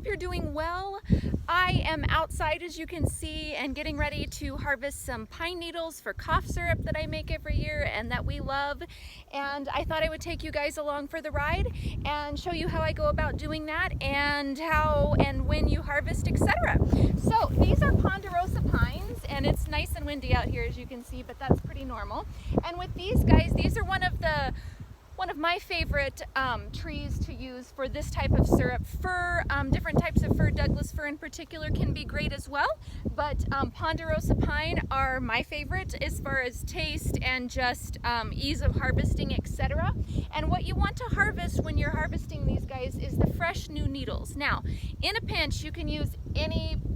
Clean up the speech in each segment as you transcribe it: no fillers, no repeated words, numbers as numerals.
hope you're doing well. I am outside, as you can see, and getting ready to harvest some pine needles for cough syrup that I make every year and that we love. And I thought I would take you guys along for the ride and show you how I go about doing that and how and when you harvest, etc. So these are Ponderosa pines, and it's nice and windy out here, as you can see, but that's pretty normal. And with these guys, these are one of my favorite trees to use for this type of syrup. Fir, different types of fir, Douglas fir in particular, can be great as well, but Ponderosa pine are my favorite as far as taste and just ease of harvesting, etc. And what you want to harvest when you're harvesting these guys is the fresh new needles. Now, in a pinch, you can use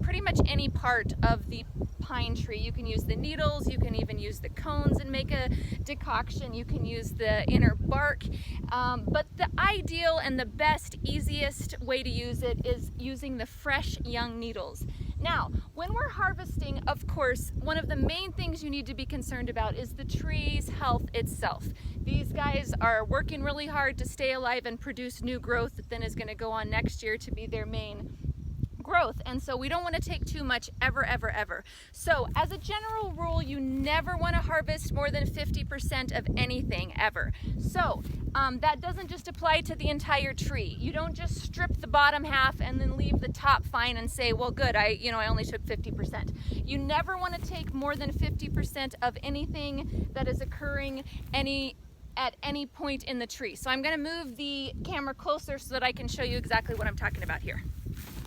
pretty much any part of the pine tree. You can use the needles, you can even use the cones and make a decoction, you can use the inner bark, but the ideal and the best, easiest way to use it is using the fresh young needles. Now, when we're harvesting, of course, one of the main things you need to be concerned about is the tree's health itself. These guys are working really hard to stay alive and produce new growth that then is going to go on next year to be their main growth, and so we don't want to take too much ever. So as a general rule, you never want to harvest more than 50% of anything ever. So that doesn't just apply to the entire tree. You don't just strip the bottom half and then leave the top fine and say, well, good, I only took 50%. You never want to take more than 50% of anything that is occurring at any point in the tree. So I'm going to move the camera closer so that I can show you exactly what I'm talking about here.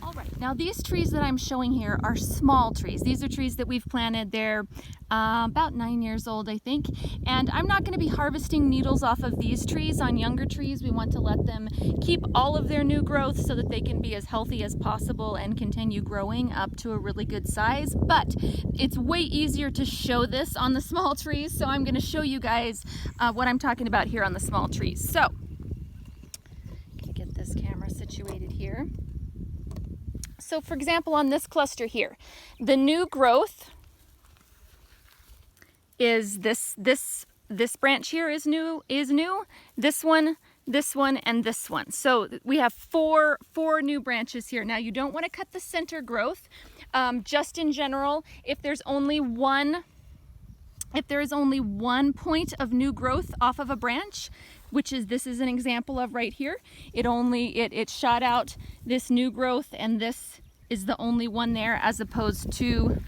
All right, now these trees that I'm showing here are small trees. These are trees that we've planted. They're about 9 years old, I think. And I'm not going to be harvesting needles off of these trees. On younger trees, we want to let them keep all of their new growth so that they can be as healthy as possible and continue growing up to a really good size. But it's way easier to show this on the small trees, so I'm going to show you guys what I'm talking about here on the small trees. So, get this camera situated here. So for example, on this cluster here, the new growth is this branch here is new, this one, and this one. So we have four new branches here. Now you don't want to cut the center growth. Just in general, if there is only one point of new growth off of a branch, this is an example of right here. It shot out this new growth, and this is the only one there, as opposed to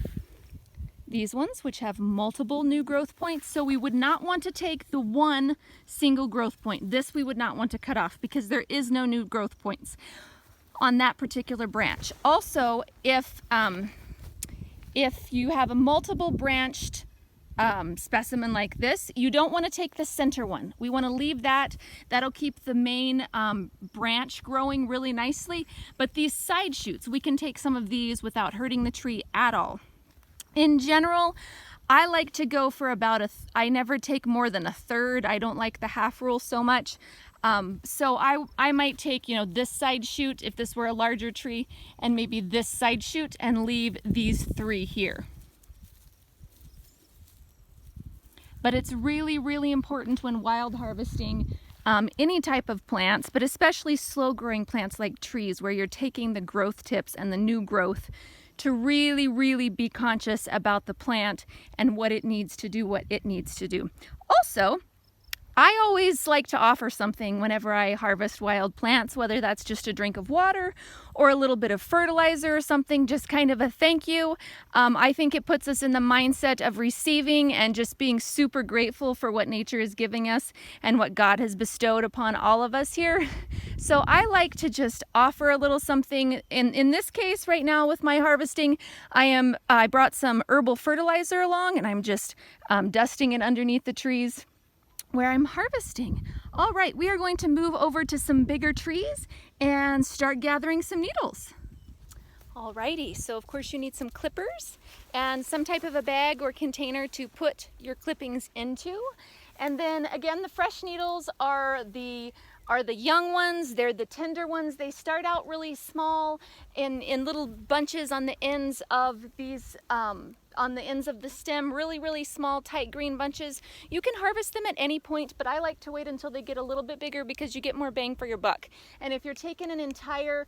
these ones, which have multiple new growth points. So we would not want to take the one single growth point. This we would not want to cut off because there is no new growth points on that particular branch. Also, if you have a multiple branched specimen like this, you don't want to take the center one. We want to leave that. That'll keep the main branch growing really nicely. But these side shoots, we can take some of these without hurting the tree at all. In general, I like to go for about I never take more than a third. I don't like the half rule so much. So I might take, this side shoot if this were a larger tree, and maybe this side shoot, and leave these three here. But it's really, really important when wild harvesting any type of plants, but especially slow-growing plants like trees, where you're taking the growth tips and the new growth, to really, really be conscious about the plant and what it needs to do, Also, I always like to offer something whenever I harvest wild plants, whether that's just a drink of water or a little bit of fertilizer or something, just kind of a thank you. I think it puts us in the mindset of receiving and just being super grateful for what nature is giving us and what God has bestowed upon all of us here. So I like to just offer a little something. In this case right now with my harvesting, I brought some herbal fertilizer along, and I'm just dusting it underneath the trees where I'm harvesting. All right, we are going to move over to some bigger trees and start gathering some needles. Alrighty, so of course you need some clippers and some type of a bag or container to put your clippings into. And then again, the fresh needles are the are the young ones. They're the tender ones. They start out really small in little bunches on the ends of these, on the ends of the stem, really, really small, tight green bunches. You can harvest them at any point, but I like to wait until they get a little bit bigger because you get more bang for your buck. And if you're taking an entire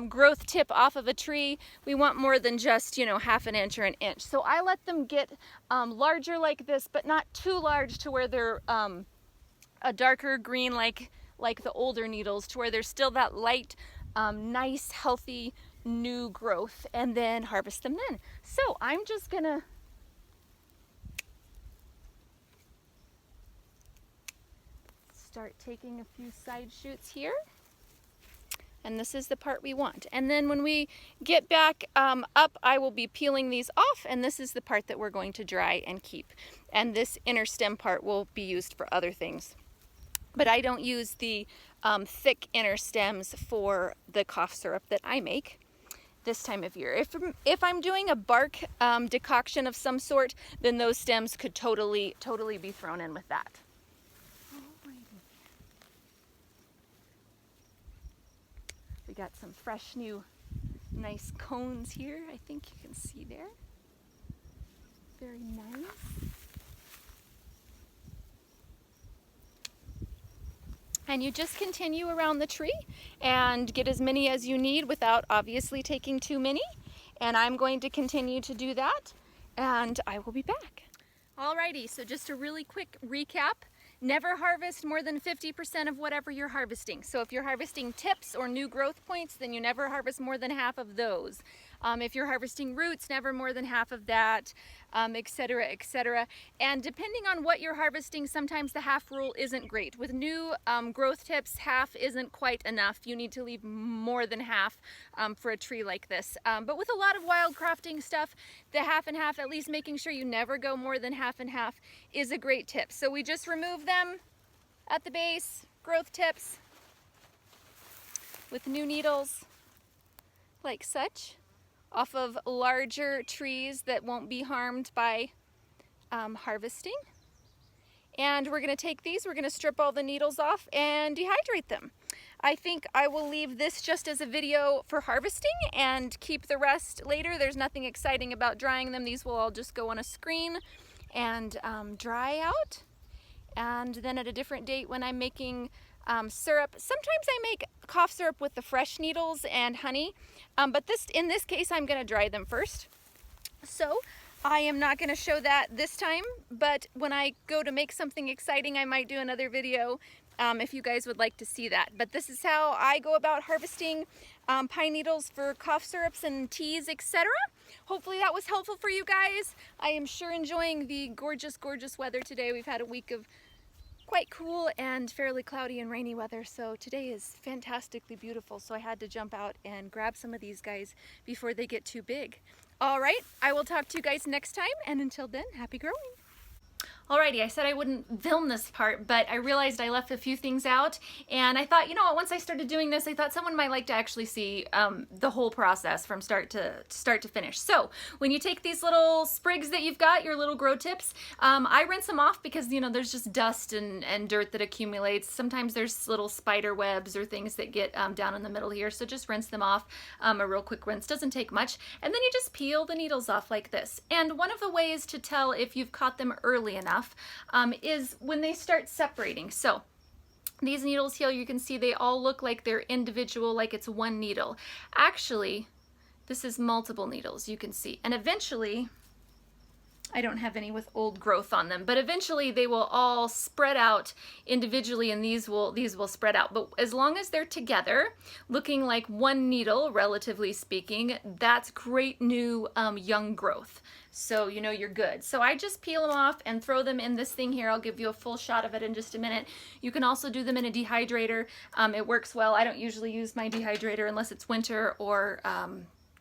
growth tip off of a tree, we want more than just, you know, half an inch or an inch. So I let them get larger like this, but not too large to where they're a darker green like the older needles, to where there's still that light, nice, healthy, new growth, and then harvest them then. So I'm just gonna start taking a few side shoots here. And this is the part we want. And then when we get back up, I will be peeling these off, and this is the part that we're going to dry and keep. And this inner stem part will be used for other things. But I don't use the thick inner stems for the cough syrup that I make this time of year. If I'm doing a bark decoction of some sort, then those stems could totally be thrown in with that. We got some fresh new nice cones here. I think you can see there. Very nice. And you just continue around the tree and get as many as you need without obviously taking too many. And I'm going to continue to do that, and I will be back. Alrighty, so just a really quick recap. Never harvest more than 50% of whatever you're harvesting. So if you're harvesting tips or new growth points, then you never harvest more than half of those. If you're harvesting roots, never more than half of that, etc., etc. And depending on what you're harvesting, sometimes the half rule isn't great. With new growth tips, half isn't quite enough. You need to leave more than half for a tree like this. But with a lot of wild crafting stuff, the half and half, at least making sure you never go more than half and half, is a great tip. So we just remove them at the base, growth tips, with new needles, like such, off of larger trees that won't be harmed by harvesting. And we're going to take these, we're going to strip all the needles off and dehydrate them. I think I will leave this just as a video for harvesting and keep the rest later. There's nothing exciting about drying them. These will all just go on a screen and dry out. And then at a different date when I'm making syrup, sometimes I make cough syrup with the fresh needles and honey, but in this case I'm going to dry them first. So I am not going to show that this time, but when I go to make something exciting, I might do another video if you guys would like to see that. But this is how I go about harvesting pine needles for cough syrups and teas, etc. Hopefully that was helpful for you guys. I am sure enjoying the gorgeous, gorgeous weather today. We've had a week of quite cool and fairly cloudy and rainy weather, so today is fantastically beautiful, so I had to jump out and grab some of these guys before they get too big. All right, I will talk to you guys next time, and until then, happy growing. Alrighty, I said I wouldn't film this part, but I realized I left a few things out, and I thought, you know what, once I started doing this, I thought someone might like to actually see the whole process from start to finish. So, when you take these little sprigs that you've got, your little grow tips, I rinse them off because, you know, there's just dust and dirt that accumulates. Sometimes there's little spider webs or things that get down in the middle here, so just rinse them off. A real quick rinse doesn't take much, and then you just peel the needles off like this. And one of the ways to tell if you've caught them early enough is when they start separating. So these needles here, you can see they all look like they're individual, like it's one needle. Actually, this is multiple needles, you can see. And eventually, I don't have any with old growth on them, but eventually they will all spread out individually, and these will spread out. But as long as they're together, looking like one needle, relatively speaking, that's great new young growth. So you know you're good. So I just peel them off and throw them in this thing here. I'll give you a full shot of it in just a minute. You can also do them in a dehydrator. It works well. I don't usually use my dehydrator unless it's winter or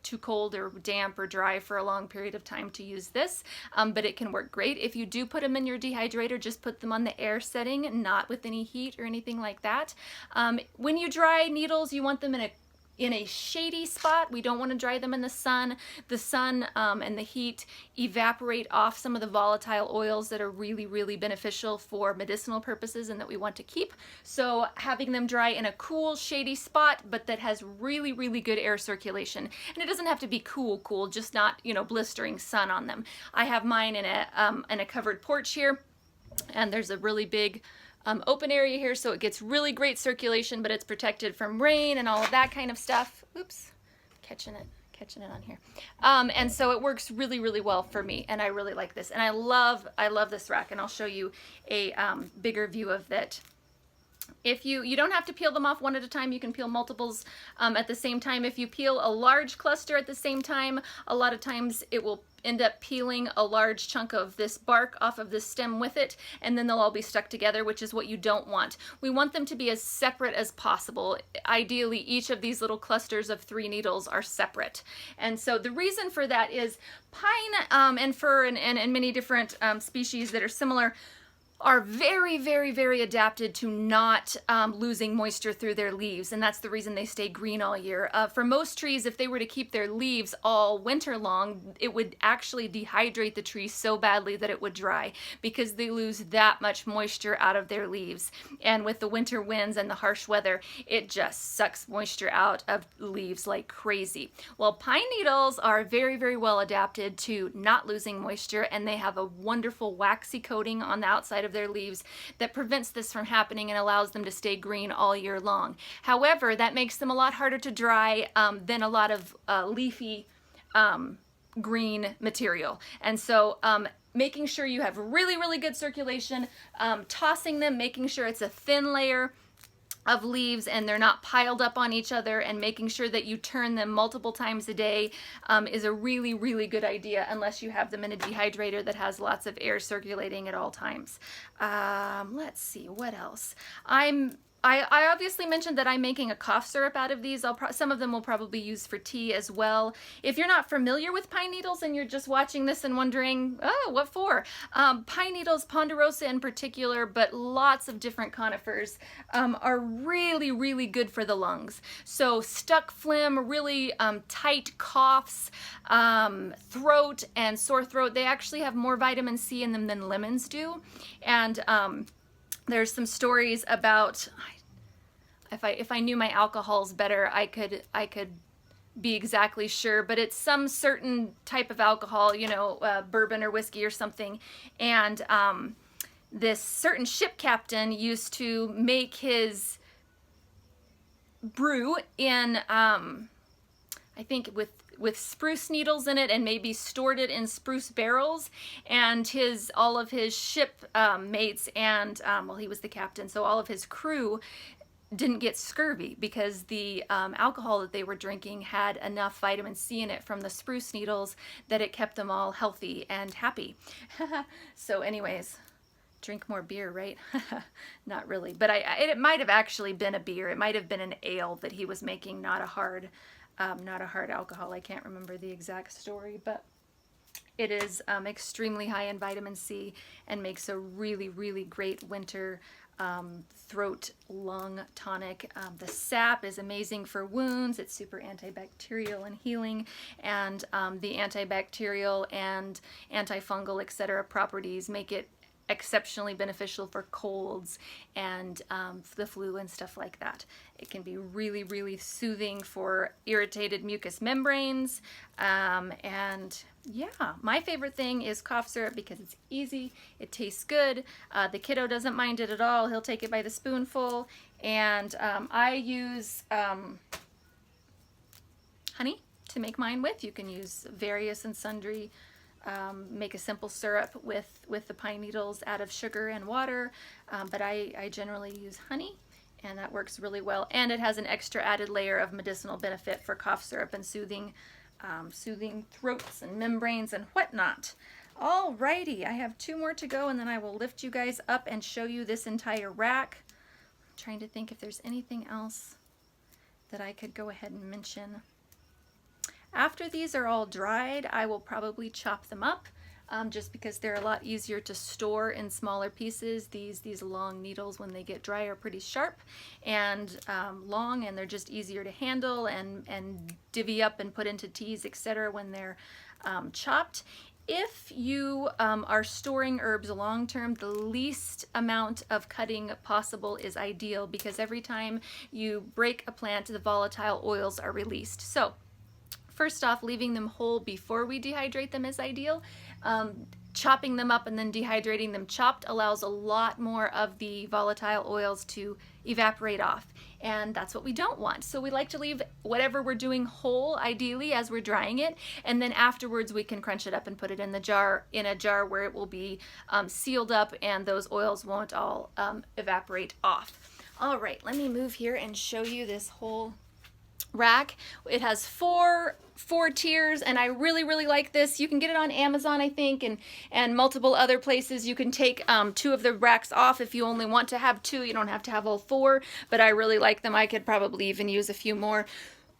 too cold or damp or dry for a long period of time to use this, but it can work great. If you do put them in your dehydrator, just put them on the air setting, not with any heat or anything like that. When you dry needles, you want them in in a shady spot. We don't want to dry them in the sun. The sun and the heat evaporate off some of the volatile oils that are really, really beneficial for medicinal purposes and that we want to keep. So having them dry in a cool, shady spot, but that has really, really good air circulation. And it doesn't have to be cool, just not, you know, blistering sun on them. I have mine in a covered porch here, and there's a really big open area here, so it gets really great circulation, but it's protected from rain and all of that kind of stuff. Oops, catching it on here. And so it works really, really well for me, and I really like this. And I love this rack, and I'll show you a bigger view of that. If you don't have to peel them off one at a time, you can peel multiples at the same time. If you peel a large cluster at the same time, a lot of times it will end up peeling a large chunk of this bark off of this stem with it, and then they'll all be stuck together, which is what you don't want. We want them to be as separate as possible. Ideally, each of these little clusters of 3 needles are separate. And so the reason for that is pine and fir and many different species that are similar are very, very, very adapted to not losing moisture through their leaves, and that's the reason they stay green all year. For most trees, if they were to keep their leaves all winter long, it would actually dehydrate the tree so badly that it would dry, because they lose that much moisture out of their leaves. And with the winter winds and the harsh weather, it just sucks moisture out of leaves like crazy. Well, pine needles are very, very well adapted to not losing moisture, and they have a wonderful waxy coating on the outside of their leaves that prevents this from happening and allows them to stay green all year long. However, that makes them a lot harder to dry than a lot of leafy green material. And so making sure you have really, really good circulation, tossing them, making sure it's a thin layer of leaves and they're not piled up on each other, and making sure that you turn them multiple times a day is a really, really good idea, unless you have them in a dehydrator that has lots of air circulating at all times. Let's see, what else? I obviously mentioned that I'm making a cough syrup out of these. Some of them will probably use for tea as well. If you're not familiar with pine needles and you're just watching this and wondering, oh, what for? Pine needles, Ponderosa in particular, but lots of different conifers are really, really good for the lungs. So stuck phlegm, really tight coughs, throat and sore throat, they actually have more vitamin C in them than lemons do. And there's some stories about, if I knew my alcohols better, I could be exactly sure, but it's some certain type of alcohol, you know, bourbon or whiskey or something. And this certain ship captain used to make his brew in, I think with spruce needles in it, and maybe stored it in spruce barrels, and all of his ship mates and well, he was the captain, so all of his crew didn't get scurvy because the alcohol that they were drinking had enough vitamin C in it from the spruce needles that it kept them all healthy and happy. So anyways, drink more beer, right? Not really, but it might have actually been a beer. It might have been an ale that he was making, not a hard alcohol. I can't remember the exact story, but it is extremely high in vitamin C and makes a really, really great winter throat lung tonic. The sap is amazing for wounds. It's super antibacterial and healing, and the antibacterial and antifungal, etc. properties make it exceptionally beneficial for colds and the flu and stuff like that. It can be really, really soothing for irritated mucous membranes. And yeah, my favorite thing is cough syrup because it's easy, it tastes good, the kiddo doesn't mind it at all, he'll take it by the spoonful, and I use honey to make mine with. You can use various and sundry, make a simple syrup with the pine needles out of sugar and water, but I generally use honey, and that works really well, and it has an extra added layer of medicinal benefit for cough syrup and soothing throats and membranes and whatnot. Alrighty, I have 2 more to go, and then I will lift you guys up and show you this entire rack. I'm trying to think if there's anything else that I could go ahead and mention. After these are all dried, I will probably chop them up. just because they're a lot easier to store in smaller pieces. These long needles, when they get dry, are pretty sharp and long, and they're just easier to handle and divvy up and put into teas, etc. when they're chopped. If you are storing herbs long term, the least amount of cutting possible is ideal, because every time you break a plant, the volatile oils are released. So first off, leaving them whole before we dehydrate them is ideal. Chopping them up and then dehydrating them chopped allows a lot more of the volatile oils to evaporate off, and that's what we don't want. So we like to leave whatever we're doing whole, ideally, as we're drying it, and then afterwards we can crunch it up and put it in the jar, in a jar where it will be sealed up and those oils won't all evaporate off. All right, let me move here and show you this whole rack. It has four tiers, and I really like this. You can get it on Amazon, I think, and multiple other places. You can take 2 of the racks off if you only want to have 2. You don't have to have all 4, but I really like them. I could probably even use a few more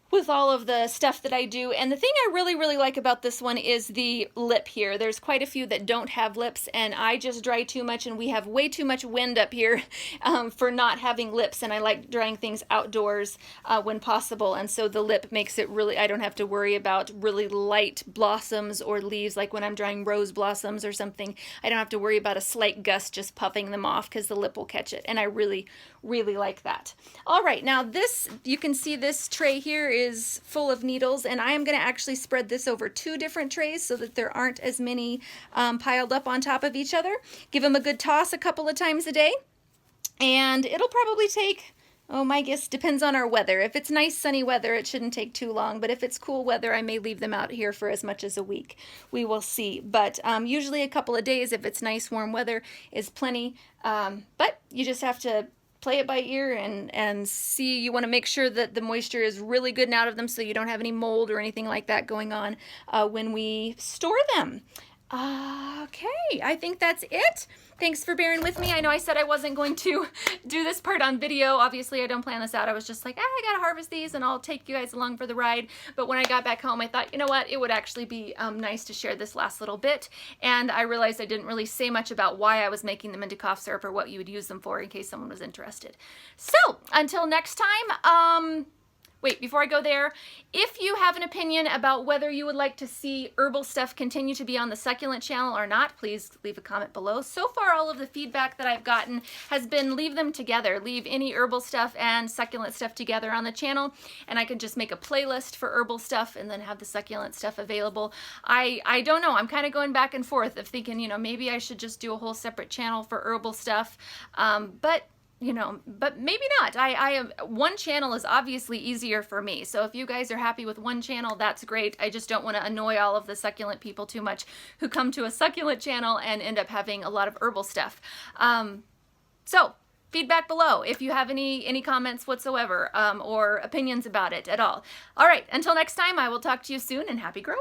with all of the stuff that I do. And the thing I really like about this one is the lip here. There's quite a few that don't have lips, and I just dry too much, and we have way too much wind up here for not having lips, and I like drying things outdoors when possible, and so the lip makes it really, I don't have to worry about really light blossoms or leaves, like when I'm drying rose blossoms or something. I don't have to worry about a slight gust just puffing them off, because the lip will catch it, and I really like that. All right, now this, you can see this tray here is full of needles, and I am going to actually spread this over 2 different trays so that there aren't as many piled up on top of each other. Give them a good toss a couple of times a day, and it'll probably take, oh, my guess depends on our weather. If it's nice sunny weather, it shouldn't take too long, but if it's cool weather, I may leave them out here for as much as a week. We will see, but usually a couple of days, if it's nice warm weather, is plenty. But you just have to play it by ear and see. You want to make sure that the moisture is really good and out of them, so you don't have any mold or anything like that going on when we store them. Okay, I think that's it. Thanks for bearing with me. I know I said I wasn't going to do this part on video. Obviously, I don't plan this out. I was just like, I gotta harvest these and I'll take you guys along for the ride. But when I got back home, I thought, you know what? It would actually be nice to share this last little bit. And I realized I didn't really say much about why I was making them into cough syrup or what you would use them for, in case someone was interested. So until next time, wait, before I go there, if you have an opinion about whether you would like to see herbal stuff continue to be on the succulent channel or not, please leave a comment below. So far, all of the feedback that I've gotten has been leave them together. Leave any herbal stuff and succulent stuff together on the channel, and I can just make a playlist for herbal stuff and then have the succulent stuff available. I don't know. I'm kind of going back and forth of thinking, you know, maybe I should just do a whole separate channel for herbal stuff, but you know, but maybe not. One channel is obviously easier for me. So if you guys are happy with one channel, that's great. I just don't want to annoy all of the succulent people too much who come to a succulent channel and end up having a lot of herbal stuff. So feedback below if you have any comments whatsoever or opinions about it at all. All right, until next time, I will talk to you soon, and happy growing.